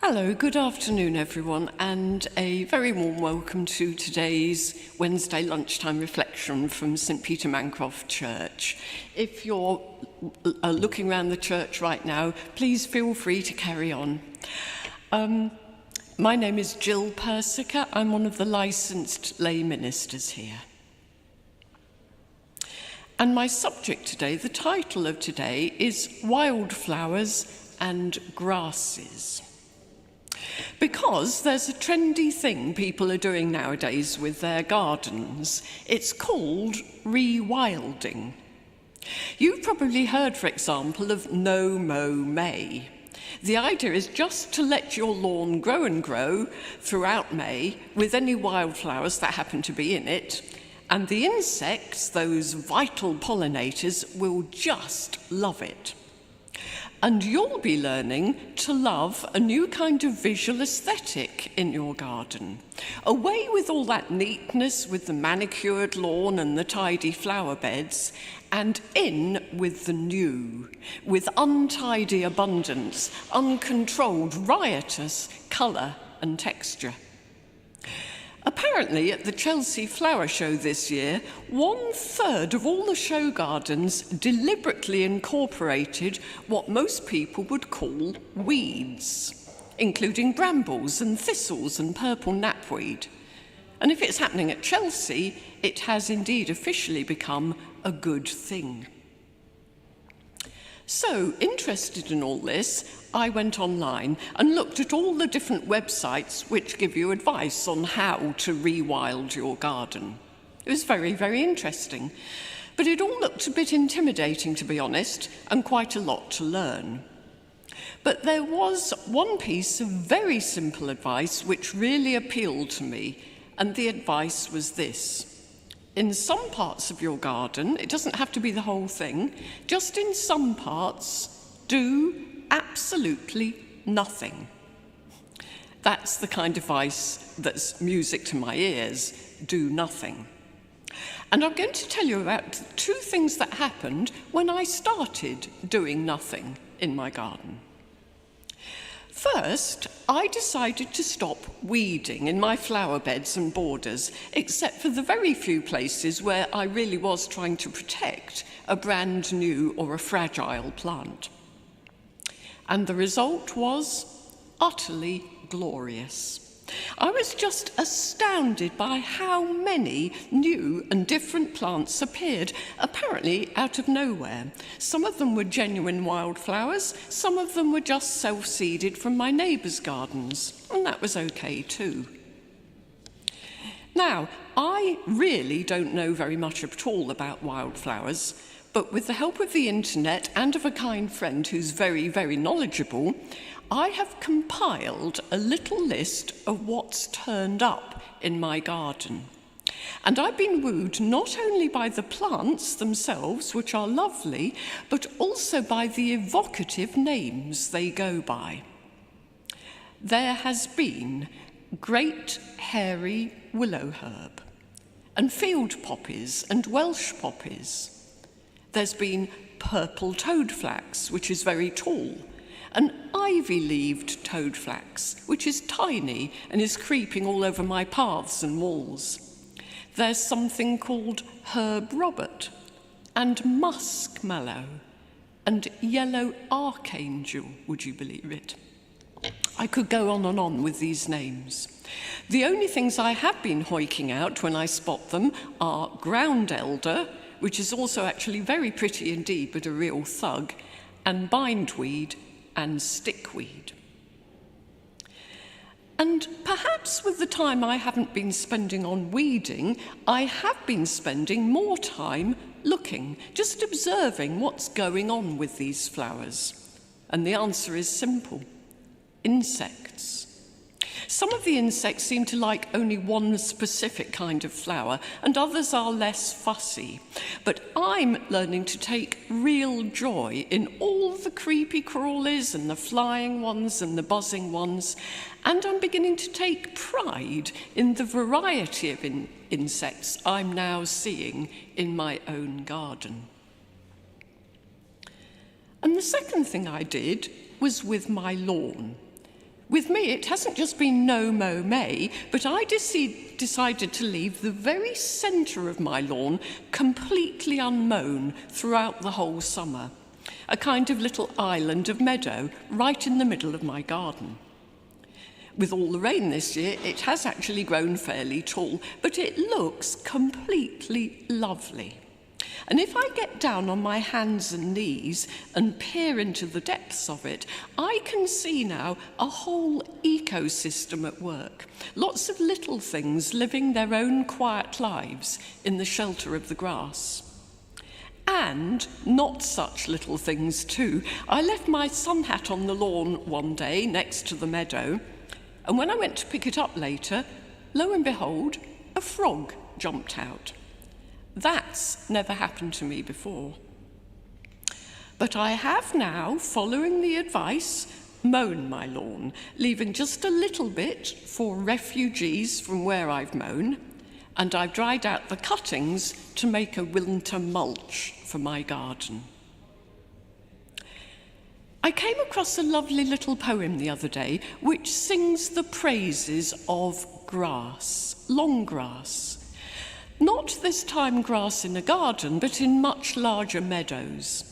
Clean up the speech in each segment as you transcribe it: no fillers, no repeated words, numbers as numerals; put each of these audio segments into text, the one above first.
Hello, good afternoon everyone, and a very warm welcome to today's Wednesday lunchtime reflection from St Peter Mancroft Church. If you're looking around the church right now, please feel free to carry on. My name is Gill Persicke. I'm one of the licensed lay ministers here. And my subject today, the title of today, is Wildflowers and Grasses. Because there's a trendy thing people are doing nowadays with their gardens. It's called rewilding. You've probably heard, for example, of No Mow May. The idea is just to let your lawn grow and grow throughout May with any wildflowers that happen to be in it, and the insects, those vital pollinators, will just love it. And you'll be learning to love a new kind of visual aesthetic in your garden. Away with all that neatness with the manicured lawn and the tidy flower beds, and in with the new, with untidy abundance, uncontrolled, riotous colour and texture. Apparently, at the Chelsea Flower Show this year, 1/3 of all the show gardens deliberately incorporated what most people would call weeds, including brambles and thistles and purple knapweed. And if it's happening at Chelsea, it has indeed officially become a good thing. So, interested in all this, I went online and looked at all the different websites which give you advice on how to rewild your garden. It was very, very interesting. But it all looked a bit intimidating, to be honest, and quite a lot to learn. But there was one piece of very simple advice which really appealed to me, and the advice was this. In some parts of your garden, it doesn't have to be the whole thing, just in some parts, do absolutely nothing. That's the kind of advice that's music to my ears. Do nothing. And I'm going to tell you about two things that happened when I started doing nothing in my garden. First, I decided to stop weeding in my flower beds and borders, except for the very few places where I really was trying to protect a brand new or a fragile plant. And the result was utterly glorious. I was just astounded by how many new and different plants appeared, apparently out of nowhere. Some of them were genuine wildflowers, some of them were just self-seeded from my neighbours' gardens, and that was okay too. Now, I really don't know very much at all about wildflowers, but with the help of the internet and of a kind friend who's very, very knowledgeable, I have compiled a little list of what's turned up in my garden. And I've been wooed not only by the plants themselves, which are lovely, but also by the evocative names they go by. There has been great hairy willow herb, and field poppies and Welsh poppies. There's been purple toadflax, which is very tall, and ivy-leaved toadflax, which is tiny and is creeping all over my paths and walls. There's something called herb Robert, and muskmallow, and yellow archangel, would you believe it? I could go on and on with these names. The only things I have been hoiking out when I spot them are ground elder, which is also actually very pretty indeed, but a real thug, and bindweed and stickweed. And perhaps with the time I haven't been spending on weeding, I have been spending more time looking, just observing what's going on with these flowers. And the answer is simple: insects. Some of the insects seem to like only one specific kind of flower, and others are less fussy. But I'm learning to take real joy in all the creepy crawlies and the flying ones and the buzzing ones, and I'm beginning to take pride in the variety of insects I'm now seeing in my own garden. And the second thing I did was with my lawn. With me, it hasn't just been no mow May, but I decided to leave the very centre of my lawn completely unmown throughout the whole summer. A kind of little island of meadow right in the middle of my garden. With all the rain this year, it has actually grown fairly tall, but it looks completely lovely. And if I get down on my hands and knees and peer into the depths of it, I can see now a whole ecosystem at work. Lots of little things living their own quiet lives in the shelter of the grass. And not such little things too. I left my sun hat on the lawn one day next to the meadow, and when I went to pick it up later, lo and behold, a frog jumped out. That's never happened to me before. But I have now, following the advice, mown my lawn, leaving just a little bit for refugees from where I've mown, and I've dried out the cuttings to make a winter mulch for my garden. I came across a lovely little poem the other day which sings the praises of grass, long grass. Not this time grass in a garden, but in much larger meadows.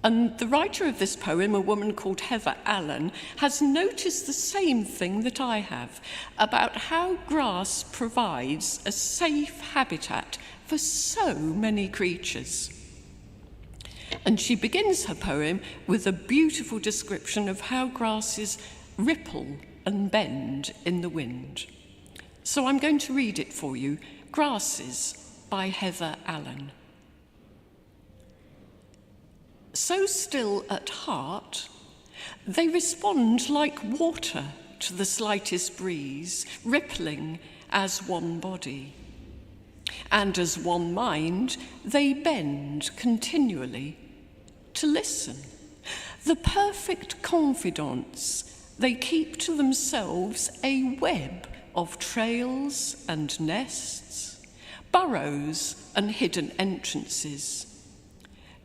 And the writer of this poem, a woman called Heather Allen, has noticed the same thing that I have, about how grass provides a safe habitat for so many creatures. And she begins her poem with a beautiful description of how grasses ripple and bend in the wind. So I'm going to read it for you. Grasses by Heather Allen. So still at heart, they respond like water to the slightest breeze, rippling as one body. And as one mind, they bend continually to listen. The perfect confidants, they keep to themselves a web of trails and nests, burrows and hidden entrances.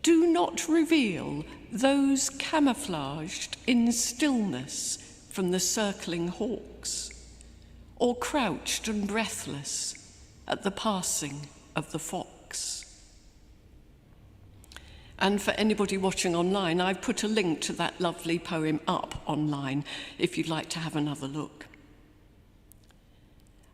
Do not reveal those camouflaged in stillness from the circling hawks, or crouched and breathless at the passing of the fox. And for anybody watching online, I've put a link to that lovely poem up online if you'd like to have another look.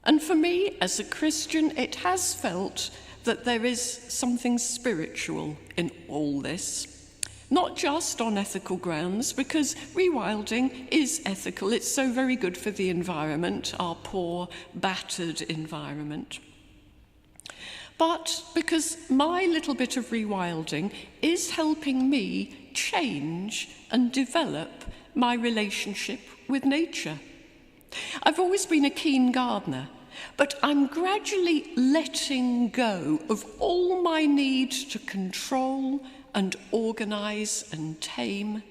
And for me, as a Christian, it has felt that there is something spiritual in all this. Not just on ethical grounds, because rewilding is ethical. It's so very good for the environment, our poor, battered environment. But because my little bit of rewilding is helping me change and develop my relationship with nature. I've always been a keen gardener, but I'm gradually letting go of all my need to control and organise and tame,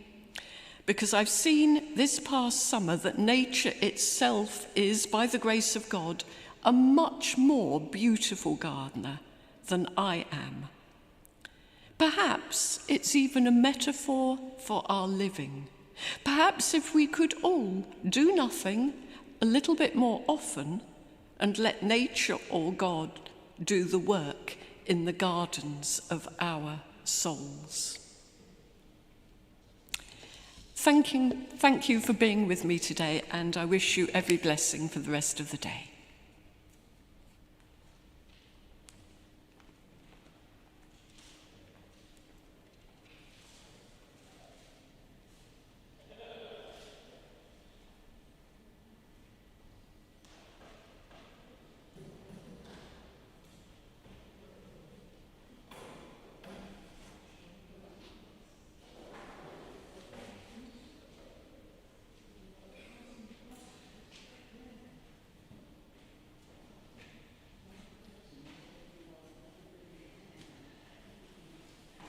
because I've seen this past summer that nature itself is, by the grace of God, a much more beautiful gardener than I am. Perhaps it's even a metaphor for our living. Perhaps if we could all do nothing a little bit more often and let nature or God do the work in the gardens of our souls. Thank you for being with me today, and I wish you every blessing for the rest of the day.